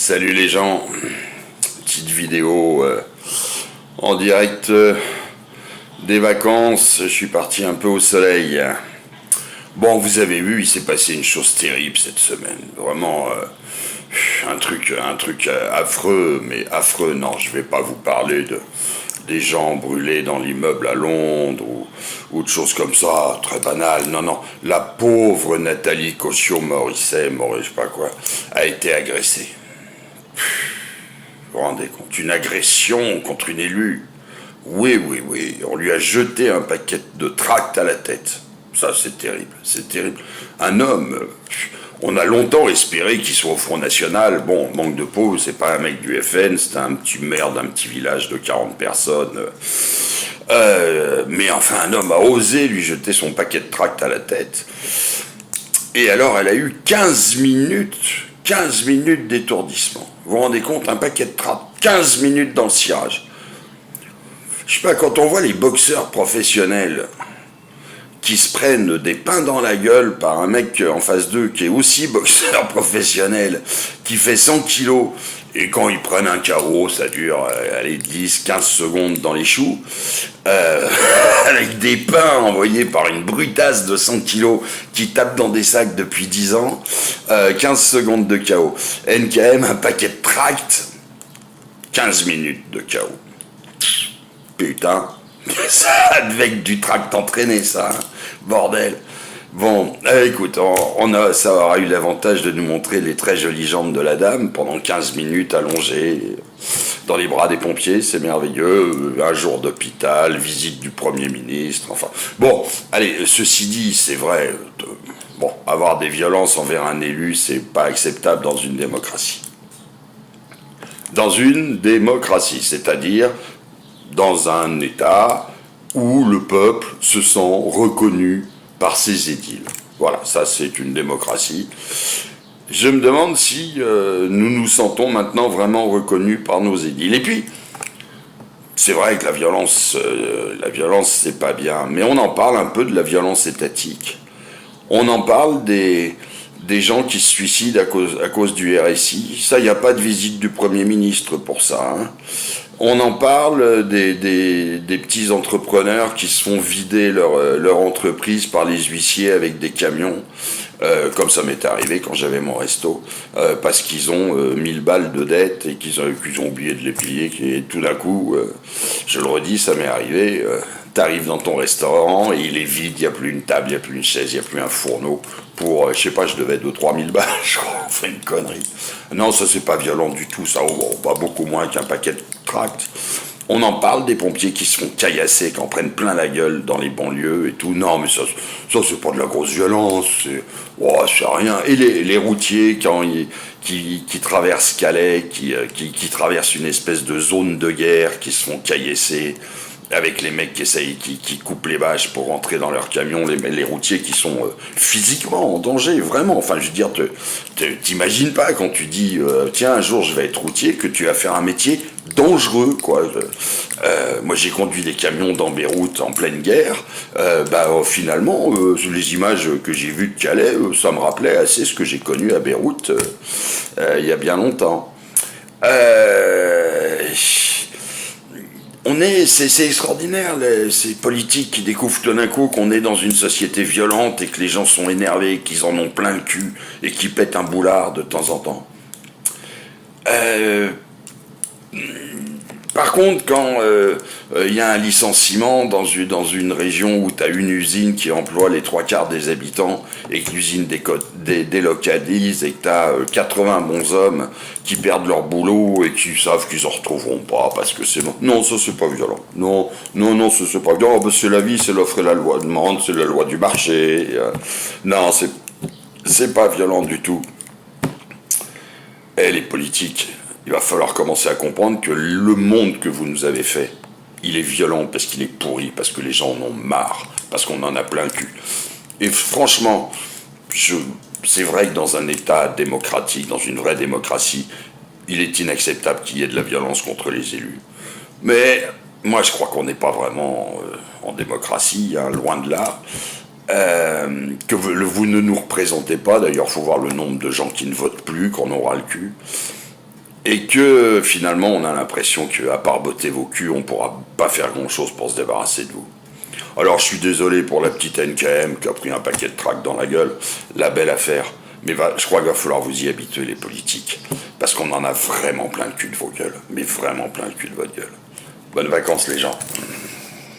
Salut les gens, petite vidéo en direct des vacances, je suis parti un peu au soleil. Bon, vous avez vu, il s'est passé une chose terrible cette semaine, vraiment un truc affreux, mais affreux, non, je vais pas vous parler des gens brûlés dans l'immeuble à Londres ou de choses comme ça, très banales. Non, non, la pauvre Nathalie Kosciusko-Morizet, je sais pas quoi, a été agressée. Vous vous rendez compte? Une agression contre une élue. Oui, oui, oui. On lui a jeté un paquet de tracts à la tête. Ça, c'est terrible. C'est terrible. Un homme, on a longtemps espéré qu'il soit au Front National. Bon, manque de peau, c'est pas un mec du FN, c'est un petit maire d'un petit village de 40 personnes. Mais enfin, un homme a osé lui jeter son paquet de tracts à la tête. Et alors, elle a eu 15 minutes d'étourdissement. Vous vous rendez compte, un paquet de tracts, 15 minutes dans le cirage. Je sais pas, quand on voit les boxeurs professionnels qui se prennent des pains dans la gueule par un mec en face d'eux qui est aussi boxeur professionnel, qui fait 100 kilos, et quand ils prennent un KO, ça dure, allez, 10, 15 secondes dans les choux, avec des pains envoyés par une brutasse de 100 kilos qui tape dans des sacs depuis 10 ans, 15 secondes de KO. NKM, un paquet de tracts, 15 minutes de KO. Putain, ça devait être du tract entraîné, ça, hein. Bordel. Bon, écoute, ça aura eu l'avantage de nous montrer les très jolies jambes de la dame pendant 15 minutes allongées dans les bras des pompiers, c'est merveilleux. Un jour d'hôpital, visite du Premier ministre, enfin. Bon, allez, ceci dit, c'est vrai, bon, avoir des violences envers un élu, c'est pas acceptable dans une démocratie. Dans une démocratie, c'est-à-dire dans un État où le peuple se sent reconnu par ses édiles. Voilà, ça c'est une démocratie. Je me demande si nous nous sentons maintenant vraiment reconnus par nos édiles. Et puis, c'est vrai que la violence c'est pas bien, mais on en parle un peu de la violence étatique. On en parle des gens qui se suicident à cause du RSI. Ça, il n'y a pas de visite du Premier ministre pour ça, hein. On en parle des petits entrepreneurs qui se font vider leur entreprise par les huissiers avec des camions, comme ça m'est arrivé quand j'avais mon resto, parce qu'ils ont 1000 balles de dette et qu'ils ont oublié de les payer, et tout d'un coup, je le redis, ça m'est arrivé, t'arrives dans ton restaurant et il est vide, il n'y a plus une table, il n'y a plus une chaise, il n'y a plus un fourneau. Pour, je sais pas, je devais être de 3000 balles, je crois, on fait une connerie. Non, ça c'est pas violent du tout, ça, pas beaucoup moins qu'un paquet de tracts. On en parle des pompiers qui se font caillasser, qui en prennent plein la gueule dans les banlieues et tout. Non, mais ça c'est pas de la grosse violence, c'est rien. Et les routiers, qui traversent Calais, qui traversent une espèce de zone de guerre, qui se font caillasser, avec les mecs qui coupent les bâches pour rentrer dans leur camion, les routiers qui sont physiquement en danger, vraiment. Enfin, je veux dire, t'imagines pas quand tu dis, tiens, un jour je vais être routier, que tu vas faire un métier dangereux, quoi. Moi, j'ai conduit des camions dans Beyrouth en pleine guerre. Finalement, les images que j'ai vues de Calais, ça me rappelait assez ce que j'ai connu à Beyrouth il y a bien longtemps. C'est extraordinaire, ces politiques qui découvrent tout d'un coup qu'on est dans une société violente et que les gens sont énervés, qu'ils en ont plein le cul et qu'ils pètent un boulard de temps en temps. Par contre, quand y a un licenciement dans une région où tu as une usine qui emploie les 3/4 des habitants et que l'usine délocalise et que tu as 80 bons hommes qui perdent leur boulot et qui savent qu'ils en retrouveront pas parce que c'est bon. Non, ça c'est pas violent. Non, ça c'est pas violent. C'est la vie, c'est l'offre et la loi demande, c'est la loi du marché. Non, c'est pas violent du tout. Et les politiques, il va falloir commencer à comprendre que le monde que vous nous avez fait, il est violent parce qu'il est pourri, parce que les gens en ont marre, parce qu'on en a plein le cul. Et franchement, c'est vrai que dans un État démocratique, dans une vraie démocratie, il est inacceptable qu'il y ait de la violence contre les élus. Mais moi, je crois qu'on n'est pas vraiment en démocratie, hein, loin de là. Que vous ne nous représentez pas, d'ailleurs, il faut voir le nombre de gens qui ne votent plus, qu'on aura le cul. Et que finalement, on a l'impression qu'à part botter vos culs, on pourra pas faire grand-chose pour se débarrasser de vous. Alors je suis désolé pour la petite NKM qui a pris un paquet de tracts dans la gueule, la belle affaire. Mais je crois qu'il va falloir vous y habituer, les politiques. Parce qu'on en a vraiment plein le cul de vos gueules. Mais vraiment plein le cul de votre gueule. Bonnes vacances, les gens.